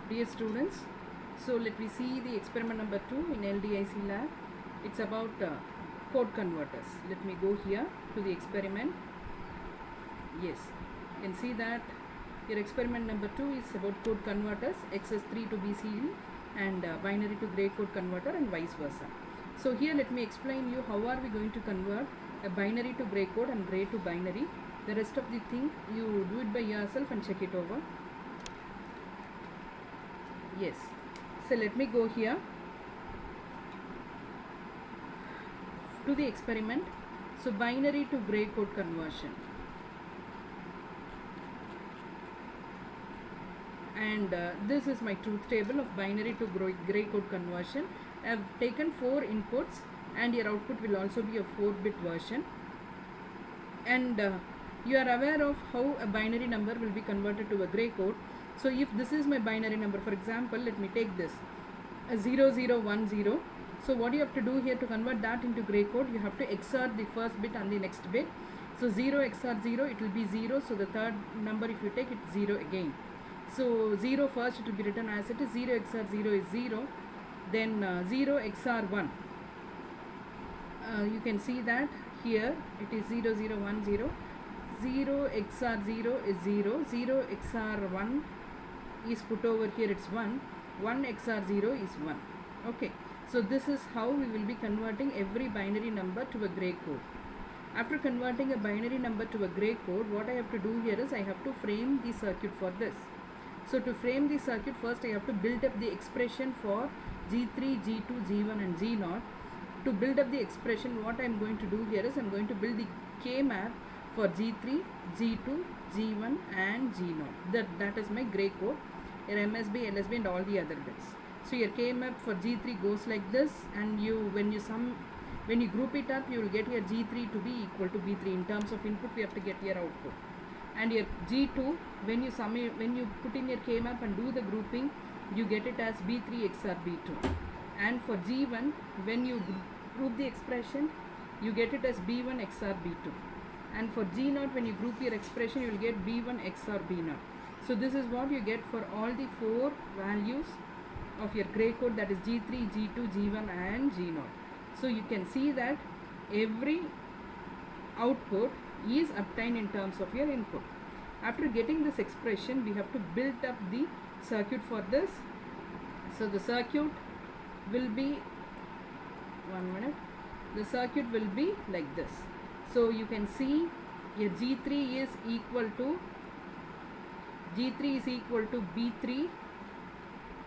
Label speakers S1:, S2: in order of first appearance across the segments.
S1: Dear students, so let me see the experiment number 2 in LDIC lab. It's about code converters. Let me go here to the experiment. Yes, you can see that your experiment number 2 is about code converters, XS3 to BCD and binary to gray code converter and vice versa. So here let me explain you how are we going to convert a binary to gray code and gray to binary. The rest of the thing you do it by yourself and check it over. Yes, so let me go here to the experiment. So binary to gray code conversion, and this is my truth table of binary to gray code conversion. I have taken 4 inputs and your output will also be a 4-bit version, and you are aware of how a binary number will be converted to a gray code. So if this is my binary number, for example, let me take this 0010. So what you have to do here to convert that into gray code, you have to XOR the first bit and the next bit. So 0 XOR 0, it will be 0. So the third number, if you take it, 0 again. So 0 first, it will be written as it is. 0 XOR 0 is 0. Then 0 XOR 1. You can see that here it is 0010. 0 XOR 0 is 0. 0 XOR 1 is put over here, it's 1. 1 XOR 0 is 1. Okay, so this is how we will be converting every binary number to a gray code. After converting a binary number to a gray code, what I have to do here is I have to frame the circuit for this. So to frame the circuit, first I have to build up the expression for G3, G2, G1 and G0. To build up the expression, what I am going to do here is I am going to build the K map for G3, G2, G1 and G0. That is my gray code, your MSB, LSB and all the other bits. So your K map for G3 goes like this, and when you group it up, you will get your G3 to be equal to B3. In terms of input, we have to get your output. And your G2, when you put in your K map and do the grouping, you get it as B3 XOR B2. And for G1, when you group the expression, you get it as B1 XOR B2. And for G0, when you group your expression, you will get B1 XOR B0. So this is what you get for all the 4 values of your gray code, that is G3, G2, G1 and G0. So you can see that every output is obtained in terms of your input. After getting this expression, we have to build up the circuit for this. So the circuit will be, the circuit will be like this. So you can see your G3 is equal to B3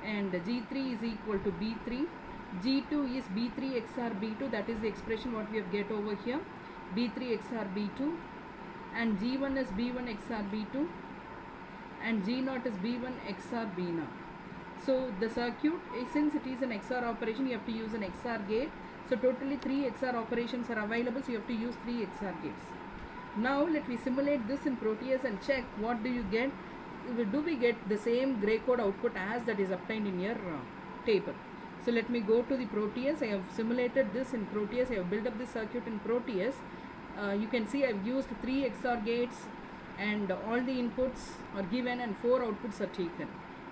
S1: and G3 is equal to B3. G2 is B3 XOR B2, that is the expression what we have get over here, B3 XOR B2, and G1 is B1 XOR B2 and G0 is B1 XOR B0. So the circuit, since it is an XOR operation, you have to use an XOR gate. So totally 3 XOR operations are available, so you have to use 3 XOR gates. Now let me simulate this in Proteus and check what do you get. Do we get the same gray code output as that is obtained in your table? So let me go to the Proteus. I have simulated this in Proteus. I have built up the circuit in Proteus. You can see I have used 3 XOR gates and all the inputs are given and 4 outputs are taken.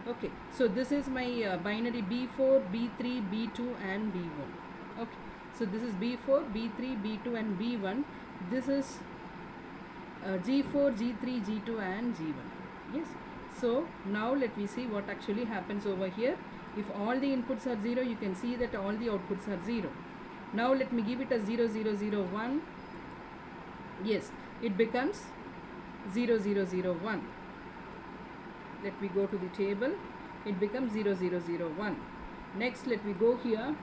S1: Okay, so this is my binary B4, B3, B2 and B1. Okay, so this is B4, B3, B2 and B1. This is G4, G3, G2 and G1. Yes, so now let me see what actually happens over here. If all the inputs are 0, you can see that all the outputs are 0. Now let me give it a 0001. Yes, it becomes 0001. Let me go to the table. It becomes 0001. Next, let me go here.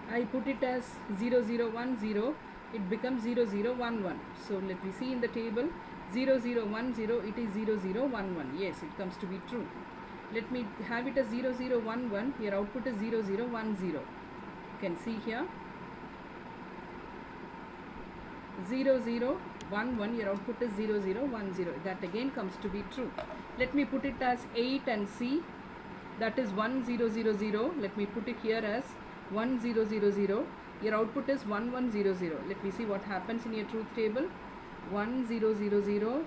S1: I put it as 0010. It becomes 0011. So let me see in the table 0010. It is 0011. Yes, it comes to be true. Let me have it as 0011. Your output is 0010. You can see here 0011. Your output is 0010. That again comes to be true. Let me put it as 8 and C. That is 1000. Let me put it here as 1000. Your output is 1100. Let me see what happens in your truth table. 1000. You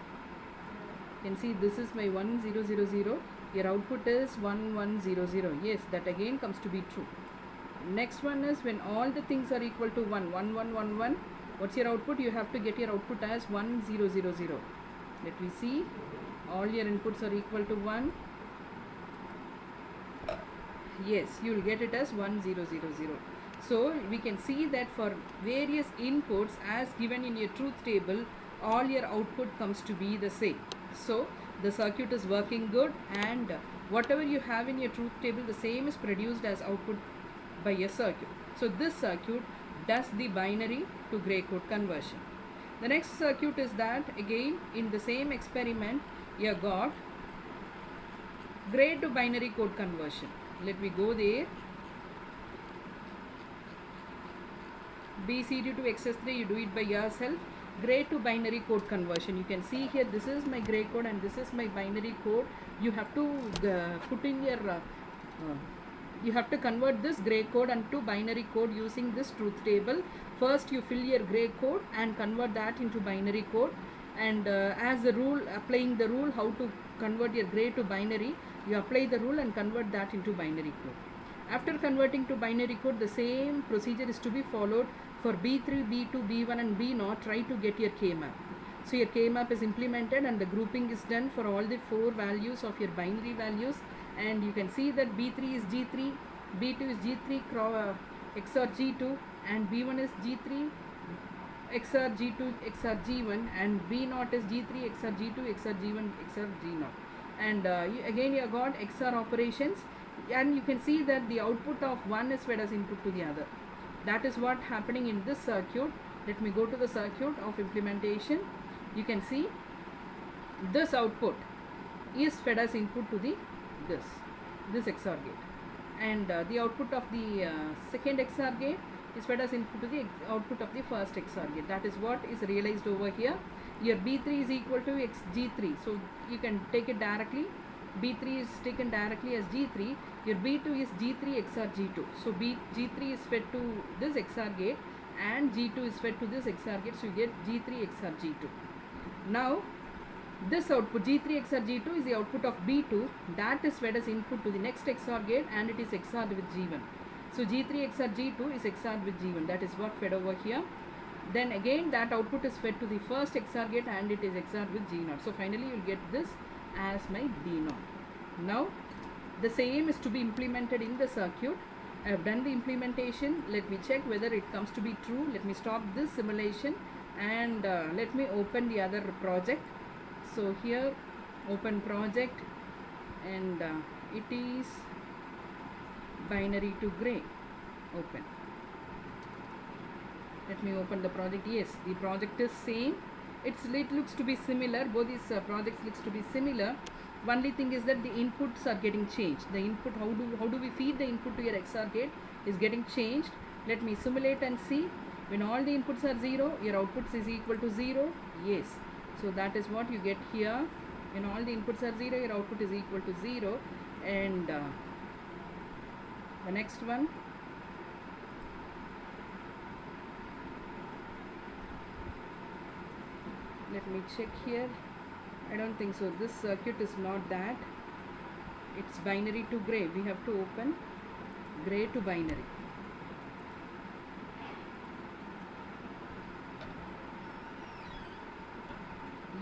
S1: can see this is my 1000. Your output is 1 1 0 0. Yes, that again comes to be true. Next one is when all the things are equal to 1 1 1 1 1. What's your output? You have to get your output as 1 0 0 0. Let me see. All your inputs are equal to 1. Yes, you will get it as 1 0 0 0. So we can see that for various inputs as given in your truth table, all your output comes to be the same. So the circuit is working good, and whatever you have in your truth table, the same is produced as output by your circuit. So this circuit does the binary to gray code conversion. The next circuit is that again in the same experiment you got gray to binary code conversion. Let me go there. BCD to XS3, you do it by yourself. Gray to binary code conversion. You can see here, this is my gray code and this is my binary code. You have to put in your you have to convert this gray code into binary code using this truth table. First you fill your gray code and convert that into binary code, and as the rule, applying the rule how to convert your gray to binary, you apply the rule and convert that into binary code. After converting to binary code, the same procedure is to be followed for B3, B2, B1 and B0. Try to get your K-map. So your K-map is implemented and the grouping is done for all the 4 values of your binary values, and you can see that B3 is G3, B2 is G3 XOR G2, and B1 is G3 XOR G2 XOR G1, and B0 is G3 XOR G2 XOR G1 XOR G0. And again you got XOR operations, and you can see that the output of one is fed as input to the other. That is what happening in this circuit. Let me go to the circuit of implementation. You can see this output is fed as input to the this XOR gate, and the output of the second XOR gate is fed as input to the output of the first XOR gate. That is what is realized over here. Your B3 is equal to G3, so you can take it directly. B3 is taken directly as G3. Your B2 is G3 XOR G2. So G3 is fed to this XOR gate and G2 is fed to this XOR gate. So you get G3 XOR G2. Now this output G3 XOR G2 is the output of B2 that is fed as input to the next XOR gate, and it is XORed with G1. So G3 XOR G2 is XORed with G1. That is what fed over here. Then again that output is fed to the first XOR gate and it is XORed with G0. So finally you will get this as my D0. Now the same is to be implemented in the circuit. I have done the implementation. Let me check whether it comes to be true. Let me stop this simulation and let me open the other project. So here open project, and it is binary to gray. Open. Let me open the project. Yes, the project is same. It looks to be similar. Both these projects looks to be similar. Only thing is that the inputs are getting changed. The input, how do we feed the input to your XOR gate is getting changed. Let me simulate and see. When all the inputs are 0, your outputs is equal to 0. Yes. So that is what you get here. When all the inputs are 0, your output is equal to 0. And the next one. Let me check here. I don't think so. This circuit is not that. It's binary to gray. We have to open gray to binary.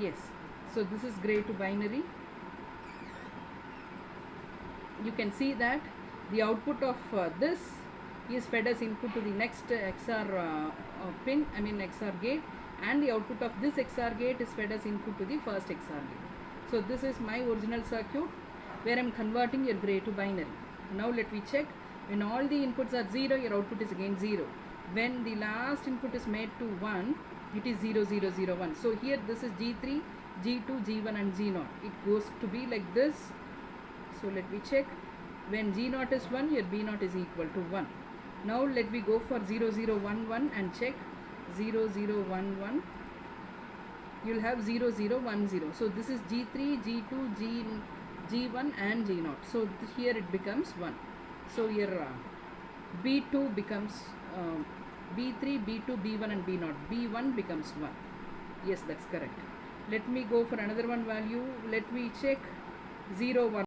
S1: Yes. So this is gray to binary. You can see that the output of this is fed as input to the next XOR pin, XOR gate, and the output of this XOR gate is fed as input to the first XOR gate. So this is my original circuit where I am converting your gray to binary. Now let me check. When all the inputs are 0, your output is again 0. When the last input is made to 1, it is 0 0 0 1. So here this is G3, G2, G1 and G0. It goes to be like this. So let me check. When G0 is 1, your B0 is equal to 1. Now let me go for 0 0 1 1 and check. 0 0 1 1, you will have 0 0 1 0. So this is G3, G2, G1 and G0. So here it becomes 1. So your B2 becomes B3, B2, B1 and B0. B1 becomes 1. Yes, that's correct. Let me go for another one value. Let me check 0 1.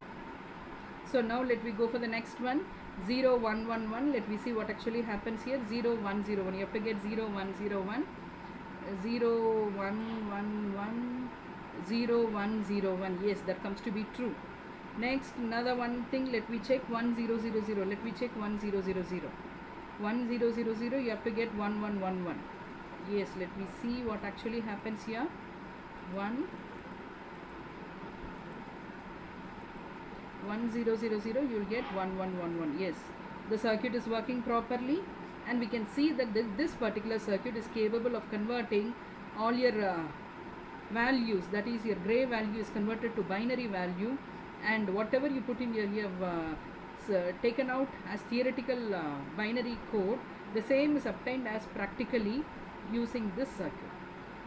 S1: So now let me go for the next one. 0 1 1 1. Let me see what actually happens here. 0 1 0 1. You have to get 0 1 0 1. 0 1 1 1. 0 1 0 1. Yes, that comes to be true. Next, another one thing, let me check 1 0 0 0. Let me check 1 0 0 0. 1 0 0 0. You have to get 1 1 1 1. Yes, let me see what actually happens here. 1 1 0 0 0. You will get 1 1 1 1. Yes, the circuit is working properly, and we can see that this particular circuit is capable of converting all your values, that is your gray value is converted to binary value, and whatever you put in here, you have taken out as theoretical binary code, the same is obtained as practically using this circuit.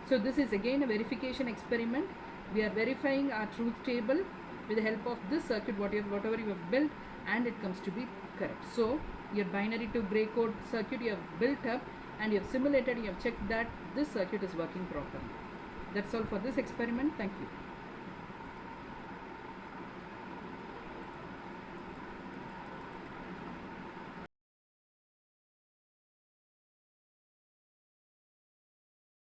S1: So this is again a verification experiment. We are verifying our truth table with the help of this circuit, whatever you have built, and it comes to be correct. So your binary to gray code circuit you have built up, and you have simulated, you have checked that this circuit is working properly. That's all for this experiment. Thank you.